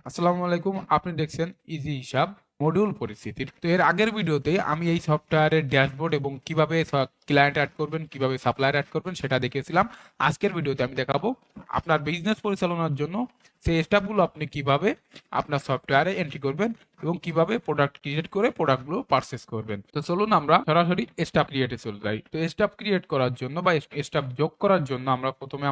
আসসালামু আলাইকুম। আপনি দেখছেন ইজি হিসাব মডিউল পরিস্থিতির। তো এর আগের ভিডিওতে আমি এই সফটওয়্যারের ড্যাশবোর্ড এবং কিভাবে ক্লায়েন্ট অ্যাড করবেন, কিভাবে সাপ্লায়ার অ্যাড করবেন সেটা দেখিয়েছিলাম। আজকের ভিডিওতে আমি দেখাবো আপনার বিজনেস পরিচালনার জন্য সেই স্টেপগুলো আপনি কিভাবে আপনার সফটওয়্যারে এন্ট্রি করবেন এবং কিভাবে প্রোডাক্ট ক্রিয়েট করে প্রোডাক্টগুলো পারচেস করবেন। তো চলুন আমরা সরাসরি স্টেপ ক্রিয়েটে চলে যাই। তো স্টেপ ক্রিয়েট করার জন্য বা স্টেপ যোগ করার জন্য আমরা প্রথমে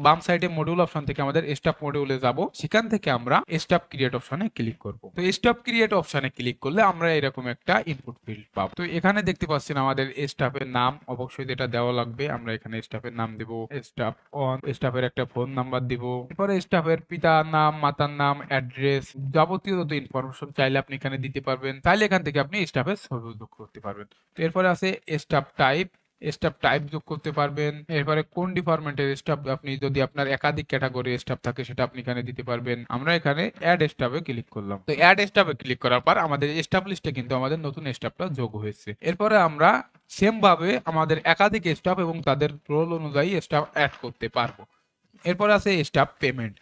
বাম সাইডে মডিউল অপশন থেকে আমাদের স্টেপ মডিউলে যাব। সেখান থেকে আমরা স্টেপ ক্রিয়েট অপশনে ক্লিক করব। তো স্টেপ ক্রিয়েট অপশনে ক্লিক করলে আমরা এরকম একটা ইনপুট ফিল্ড পাবো। তো এখানে দেখতে পাচ্ছেন আমাদের স্টাফের নাম অবশ্যই যেটা দেওয়া লাগবে। আমরা এখানে স্টাফের নাম দেব, স্টাফ অন, স্টাফের একটা ফোন নাম্বার দিব, এরপরে স্টাফের পিতার নাম, মাতার নাম, অ্যাড্রেস, যাবতীয় যত ইনফরমেশন চাইলে আপনি এখানে দিতে পারবেন। চাইলে এখান থেকে আপনি স্টাফের ছবি যোগ করতে পারবেন। তো এরপরে আছে স্টাফ টাইপ, স্টাফ টাইপ যোগ করতে পারবেন। এরপরে কোন ডিপার্টমেন্টের স্টাফ, আপনি যদি আপনার একাধিক ক্যাটাগরি স্টাফ থাকে সেটা আপনি এখানে দিতে পারবেন। আমরা এখানে অ্যাড স্টাফে ক্লিক করলাম। তো অ্যাড স্টাফে ক্লিক করার পর আমাদের স্টাফ লিস্টে কিন্তু আমাদের নতুন স্টাফটা যোগ হয়েছে। এরপরে আমরা সেম ভাবে আমাদের একাধিক স্টাফ এবং তাদের রোল অনুযায়ী স্টাফ অ্যাড করতে পারবো। এরপর আছে স্টাফ পেমেন্ট।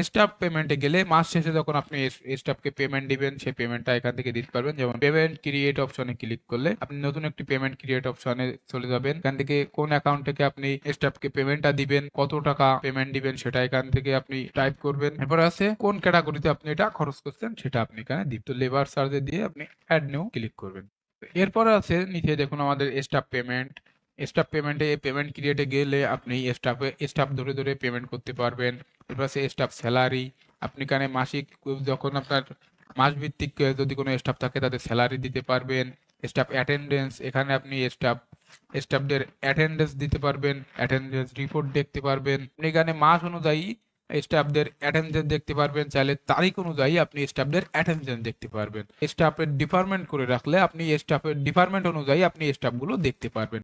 স্টাফ পেমেন্টে গেলে মাস শেষে যখন আপনি স্টাফকে পেমেন্ট দিবেন সেই পেমেন্টটা এখান থেকে দিতে পারবেন। যেমন পেমেন্ট ক্রিয়েট অপশনে ক্লিক করলে আপনি নতুন একটি পেমেন্ট ক্রিয়েট অপশনে চলে যাবেন। এখান থেকে কোন অ্যাকাউন্ট থেকে আপনি স্টাফকে পেমেন্টটা দিবেন, কত টাকা পেমেন্ট দিবেন সেটা এখান থেকে আপনি টাইপ করবেন। এরপর আছে কোন ক্যাটাগরিতে আপনি এটা খরচ করছেন সেটা আপনি এখানে দিবেন। তো লেবার চার্জে দিয়ে আপনি অ্যাড নিউ ক্লিক করবেন। এরপরে আছে নিচে দেখুন আমাদের স্টাফ পেমেন্ট। স্টাফ পেমেন্টে পেমেন্ট ক্রিয়েটে গেলে আপনি স্টাফ ধরে ধরে পেমেন্ট করতে পারবেন। এরপর আছে স্টাফ স্যালারি। আপনি এখানে মাসিক যখন আপনার মাসভিত্তিক যদি কোনো স্টাফ থাকে তাদের স্যালারি দিতে পারবেন। স্টাফ অ্যাটেন্ডেন্স, এখানে আপনি স্টাফদের অ্যাটেন্ডেন্স দিতে পারবেন, অ্যাটেন্ডেন্স রিপোর্ট দেখতে পারবেন। আপনি এখানে মাস অনুযায়ী স্টাফদের অ্যাটেন্ডেন্স দেখতে পারবেন, চাইলে তারিখ অনুযায়ী আপনি স্টাফদের অ্যাটেন্ডেন্স দেখতে পারবেন। স্টাফের ডিপার্টমেন্ট করে রাখলে আপনি স্টাফের ডিপার্টমেন্ট অনুযায়ী আপনি স্টাফগুলো দেখতে পারবেন।